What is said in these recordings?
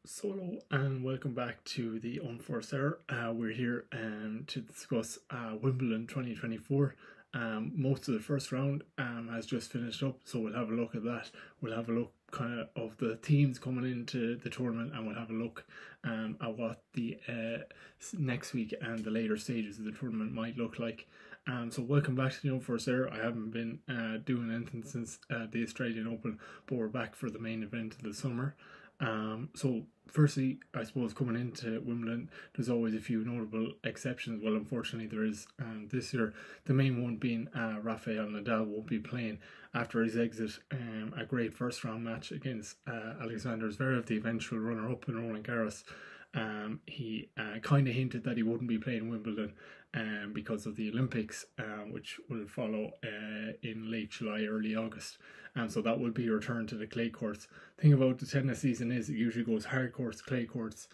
Solo and welcome back to the Unforced Error. We're here to discuss Wimbledon 2024. Most of the first round has just finished up, so we'll have a look at that. We'll have a look kind of the teams coming into the tournament, and we'll have a look at what the next week and the later stages of the tournament might look like. So welcome back to the Unforced Error. I haven't been doing anything since the Australian Open, but we're back for the main event of the summer. So firstly, I suppose coming into Wimbledon, there's always a few notable exceptions. Well, unfortunately there is this year, the main one being Rafael Nadal won't be playing after his exit. A great first round match against Alexander Zverev, the eventual runner-up in Roland Garros. He kind of hinted that he wouldn't be playing Wimbledon because of the Olympics, which will follow in late July, early August. So that will be returned to the clay courts. The thing about the tennis season is it usually goes hard courts, clay courts,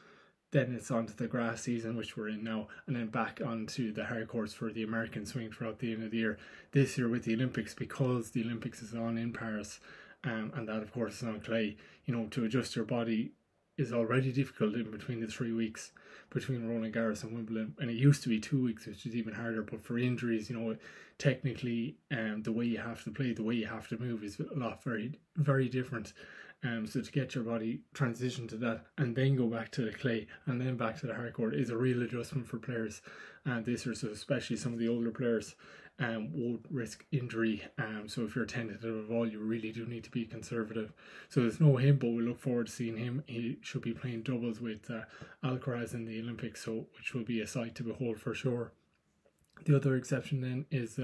then it's onto the grass season, which we're in now, and then back onto the hard courts for the American swing throughout the end of the year. This year with the Olympics, because the Olympics is on in Paris, and that of course is on clay, to adjust your body is already difficult in between the 3 weeks between Roland Garros and Wimbledon, and it used to be 2 weeks, which is even harder. But for injuries, technically, the way you have to play, the way you have to move is a lot very, very different. So to get your body transition to that and then go back to the clay and then back to the hard court is a real adjustment for players. This year, so especially some of the older players won't risk injury. So if you're tentative at all, you really do need to be conservative. So there's no him, but we look forward to seeing him. He should be playing doubles with Alcaraz in the Olympics, so which will be a sight to behold for sure. The other exception then is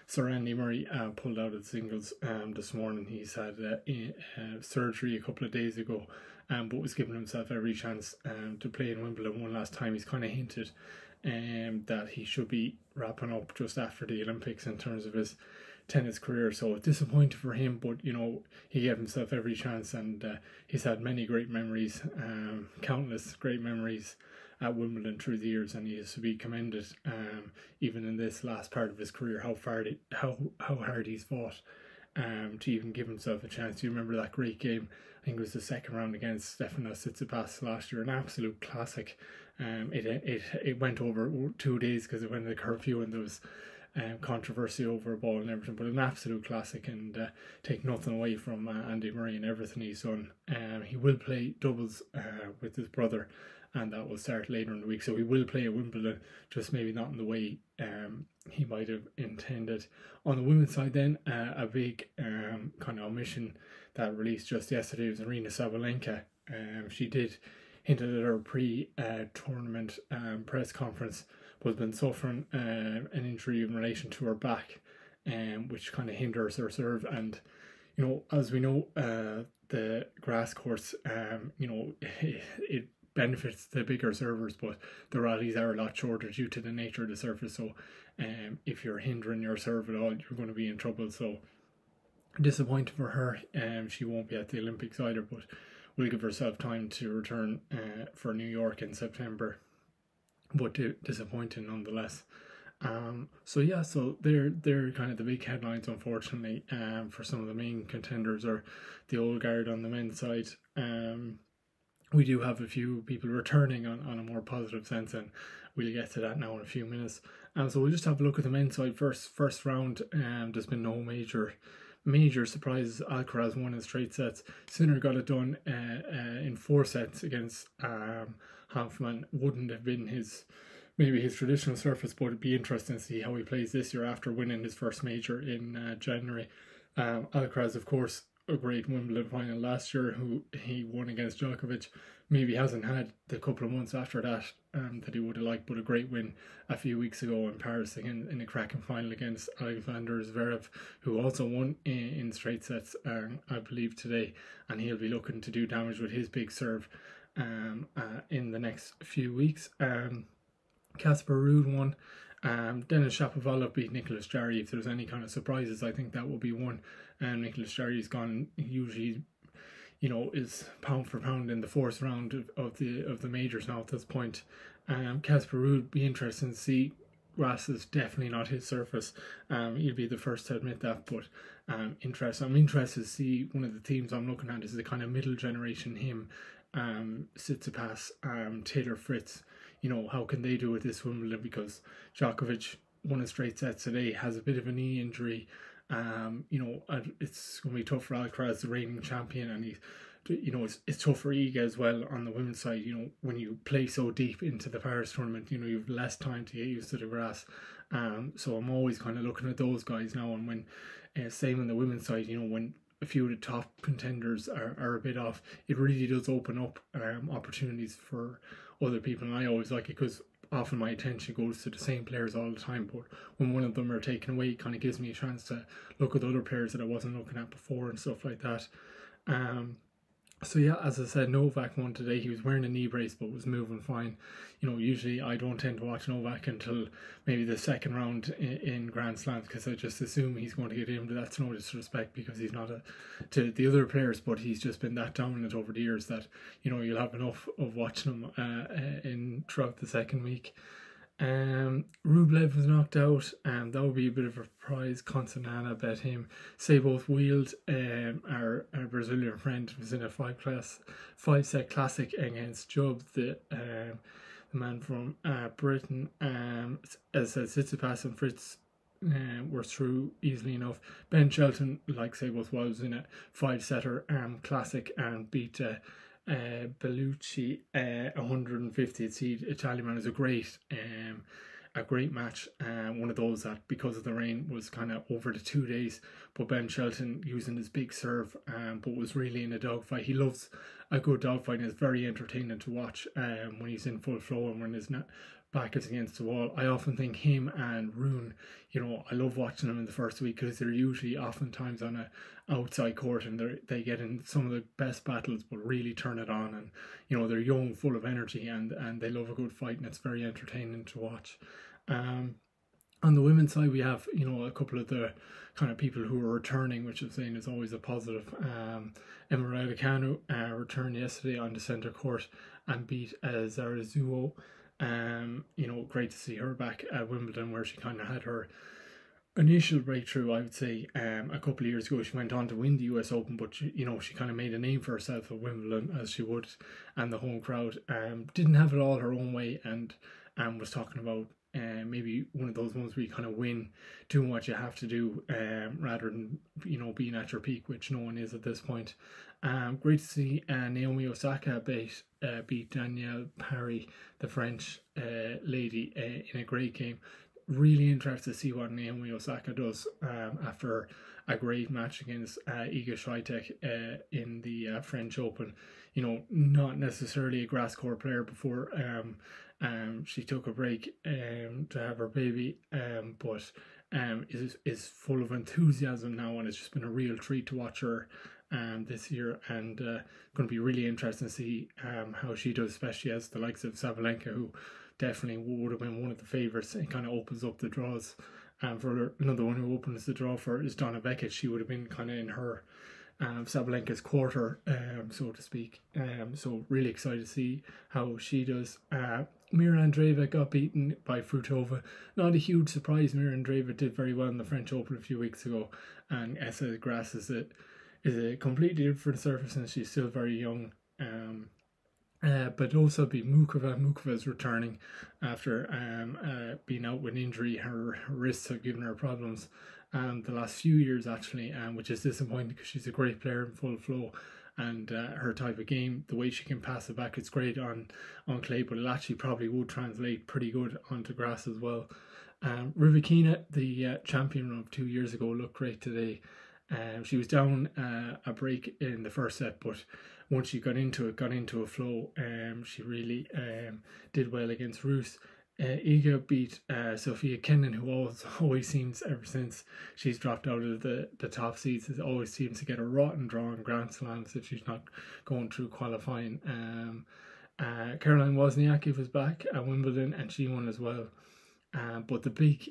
Sir Andy Murray pulled out of singles this morning. He's had surgery a couple of days ago, but was giving himself every chance to play in Wimbledon one last time. He's kind of hinted that he should be wrapping up just after the Olympics in terms of his tennis career. So disappointing for him, but he gave himself every chance, and he's had many great memories, countless great memories at Wimbledon through the years, and he is to be commended, even in this last part of his career, how hard he's fought to even give himself a chance. Do you remember that great game? I think it was the second round against Stefanos Tsitsipas last year, an absolute classic. It went over 2 days because it went to the curfew and there was controversy over a ball and everything, but an absolute classic, and take nothing away from Andy Murray and everything he's done. He will play doubles with his brother, and that will start later in the week, so he will play at Wimbledon, just maybe not in the way he might have intended. On the women's side then, a big kind of omission that released just yesterday was Aryna Sabalenka. She did hinted at her pre-tournament press conference, but has been suffering an injury in relation to her back, which kind of hinders her serve. And as we know, the grass courts, it benefits the bigger servers, but the rallies are a lot shorter due to the nature of the surface. So if you're hindering your serve at all, you're going to be in trouble. So disappointing for her. She won't be at the Olympics either, but will give herself time to return for New York in September, but disappointing nonetheless. So they're kind of the big headlines, unfortunately, for some of the main contenders, or the old guard on the men's side. We do have a few people returning on a more positive sense, and we'll get to that now in a few minutes. So we'll just have a look at the men's side first. First round, there's been no major surprises. Alcaraz won in straight sets. Sinner got it done in 4 sets against Hanfmann. Wouldn't have been his traditional surface, but it'd be interesting to see how he plays this year after winning his first major in January. Alcaraz, of course, a great Wimbledon final last year, who he won against Djokovic. Maybe hasn't had the couple of months after that that he would have liked, but a great win a few weeks ago in Paris in a cracking final against Alexander Zverev, who also won in straight sets, I believe, today, and he'll be looking to do damage with his big serve in the next few weeks. Casper Ruud won. Denis Shapovalov beat Nicolas Jarry. If there's any kind of surprises, I think that will be one. Nicolas Jarry's gone, usually, is pound for pound in the 4th round of the majors now at this point. Casper Ruud, be interesting to see. Grass is definitely not his surface. He'll be the first to admit that, but I'm interested to see. One of the themes I'm looking at is the kind of middle generation him Tsitsipas, Taylor Fritz, how can they do it this Wimbledon? Because Djokovic won a straight set today, has a bit of a knee injury. It's going to be tough for Alcaraz, the reigning champion, and it's tough for Iga as well on the women's side. When you play so deep into the Paris tournament, you have less time to get used to the grass. So I'm always kind of looking at those guys now, and when same on the women's side, when a few of the top contenders are a bit off, it really does open up opportunities for other people. And I always like it because often my attention goes to the same players all the time, but when one of them are taken away, it kind of gives me a chance to look at other players that I wasn't looking at before and stuff like that. So yeah, as I said, Novak won today. He was wearing a knee brace but was moving fine. Usually I don't tend to watch Novak until maybe the second round in Grand Slams, because I just assume he's going to get in, but that's no disrespect because he's not to the other players, but he's just been that dominant over the years that you'll have enough of watching him throughout the second week. Rublev was knocked out, and that would be a bit of a surprise. Constantina bet him. Say both wheeled. Our Brazilian friend was in a five set classic against Jubb, the man from Britain. As I said, Tsitsipas and Fritz were through easily enough. Ben Shelton, like say both, was in a 5-setter classic and beat Bellucci 150th seed Italian man. Is a great match, one of those that because of the rain was kind of over the 2 days, but Ben Shelton using his big serve, but was really in a dogfight. He loves a good dogfight and it's very entertaining to watch when he's in full flow and when his back is against the wall. I often think him and Rune, I love watching them in the first week because they're usually oftentimes on a outside court and they get in some of the best battles but really turn it on, and they're young, full of energy, and they love a good fight, and it's very entertaining to watch. On the women's side, we have a couple of the kind of people who are returning, which I'm saying is always a positive. Emma Raducanu returned yesterday on the centre court and beat Zarazuo. Great to see her back at Wimbledon, where she kind of had her initial breakthrough, I would say. A couple of years ago, she went on to win the US Open, but she kind of made a name for herself at Wimbledon, as she would, and the home crowd didn't have it all her own way, and was talking about maybe one of those ones where you kind of win doing what you have to do, rather than being at your peak, which no one is at this point. Great to see Naomi Osaka beat Danielle Parry, the French lady, in a great game. Really interested to see what Naomi Osaka does after a great match against Iga Swiatek in the French Open. Not necessarily a grass court player before. She took a break to have her baby, but is full of enthusiasm now, and it's just been a real treat to watch her this year, and going to be really interesting to see how she does, especially as the likes of Sabalenka, who definitely would have been one of the favourites. It kind of opens up the draws. For another one who opens the draw for is Donna Beckett. She would have been kind of in her Sabalenka's quarter, so to speak. So really excited to see how she does. Mira Andreeva got beaten by Fruitova. Not a huge surprise. Mira Andreeva did very well in the French Open a few weeks ago, and Essa Grass is a completely different surface, and she's still very young. But also beat Mukova. Mukova's returning after being out with injury. Her wrists have given her problems the last few years, actually, which is disappointing because she's a great player in full flow, and her type of game, the way she can pass it back, it's great on clay, but it actually probably would translate pretty good onto grass as well. Rybakina, the champion of 2 years ago, looked great today. She was down a break in the first set, but once she got into a flow, she really did well against Roos. Iga beat Sophia Kenin, who always seems, ever since she's dropped out of the top seeds, it always seems to get a rotten draw in Grand Slams if she's not going through qualifying. Caroline Wozniacki was back at Wimbledon and she won as well. But the big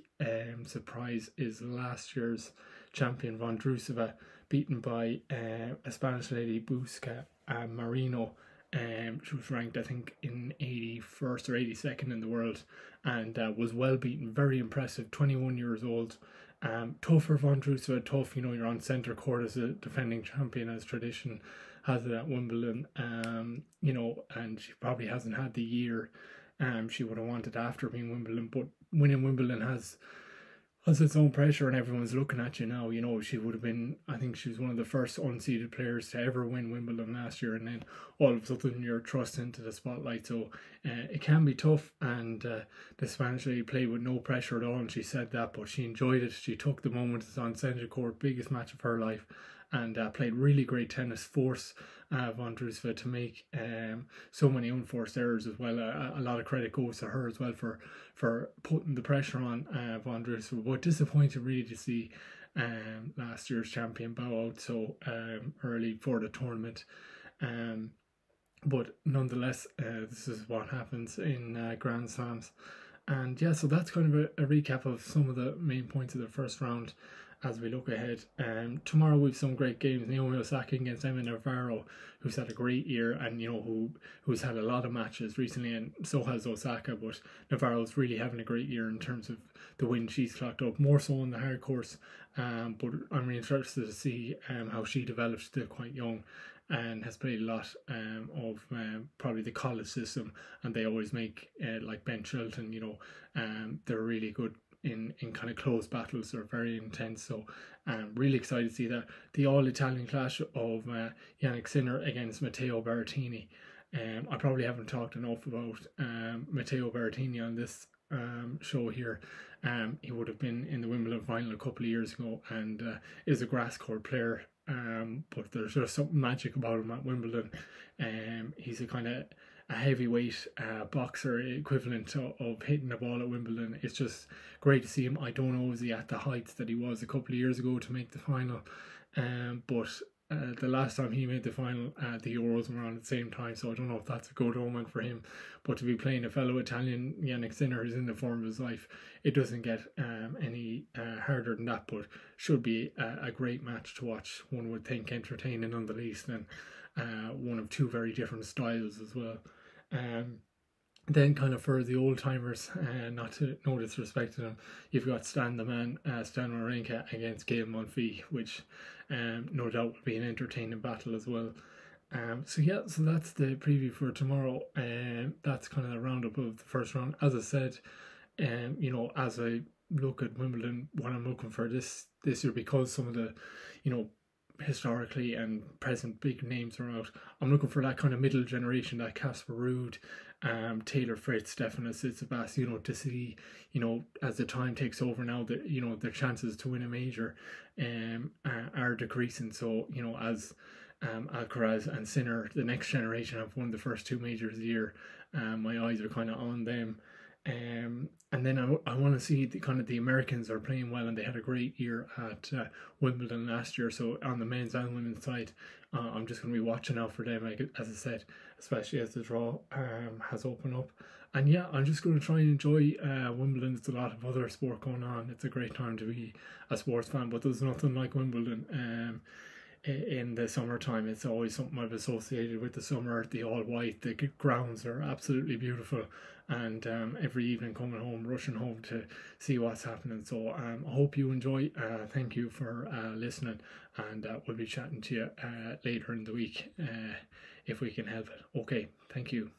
surprise is last year's champion Vondrousova, beaten by a Spanish lady, Busca Marino. She was ranked, I think, in 81st or 82nd in the world, and was well beaten. Very impressive. 21 years old. Tough for Vondrousova. Tough, you're on centre court as a defending champion, as tradition has it at Wimbledon. You know, and she probably hasn't had the year she would have wanted after being Wimbledon, but winning Wimbledon has its own pressure and everyone's looking at you now. You know, she would have been, I think she was one of the first unseeded players to ever win Wimbledon last year, and then all of a sudden you're thrust into the spotlight. So it can be tough, and the Spanish lady played with no pressure at all, and she said that, but she enjoyed it. She took the moment. It's on centre court, biggest match of her life, and played really great tennis, force Vondrousova to make so many unforced errors as well. A lot of credit goes to her as well for putting the pressure on Vondrousova. But disappointed really to see last year's champion bow out so early for the tournament. But nonetheless, this is what happens in Grand Slams. And yeah, so that's kind of a recap of some of the main points of the first round as we look ahead. Tomorrow we've some great games. Naomi Osaka against Emma Navarro, who's had a great year, and you know who's had a lot of matches recently, and so has Osaka. But Navarro's really having a great year in terms of the win she's clocked up, more so on the hard course. But I'm really interested to see how she develops. Still quite young, and has played a lot of probably the college system, and they always make like Ben Shelton, you know, they're really good in kind of close battles. They're very intense, so really excited to see that. The all-Italian clash of Yannick Sinner against Matteo Berrettini. I probably haven't talked enough about Matteo Berrettini on this show here. He would have been in the Wimbledon final a couple of years ago, and is a grass court player, but there's just something magic about him at Wimbledon. He's a kind of a heavyweight boxer equivalent of hitting the ball at Wimbledon. It's just great to see him. I don't know, is he at the heights that he was a couple of years ago to make the final, but the last time he made the final, the Euros were on at the same time, so I don't know if that's a good omen for him. But to be playing a fellow Italian, Yannick Sinner, who's in the form of his life, it doesn't get any harder than that, but should be a great match to watch. One would think entertaining none the least, and one of two very different styles as well. Then kind of for the old timers, not to no disrespect to them, you've got Stan the Man, Stan Wawrinka against Gael Monfils, which no doubt will be an entertaining battle as well. So yeah, so that's the preview for tomorrow. That's kind of the roundup of the first round. As I said, you know, as I look at Wimbledon, what I'm looking for this year, because some of the, you know, historically and present big names are out, I'm looking for that kind of middle generation, that Casper Ruud, Taylor Fritz, Stefanos Tsitsipas, you know, to see, you know, as the time takes over now, that, you know, their chances to win a major are decreasing. So, you know, as Alcaraz and Sinner, the next generation, have won the first two majors of the year, my eyes are kind of on them. And then I want to see the kind of the Americans are playing well, and they had a great year at Wimbledon last year. So on the men's and women's side, I'm just going to be watching out for them, as I said, especially as the draw has opened up. And yeah, I'm just going to try and enjoy Wimbledon. There's a lot of other sport going on. It's a great time to be a sports fan, but there's nothing like Wimbledon. In the summertime, it's always something I've associated with the summer. The all white, the grounds are absolutely beautiful, and every evening coming home, rushing home to see what's happening. So I hope you enjoy. Thank you for listening, and we'll be chatting to you later in the week if we can help it. Okay, thank you.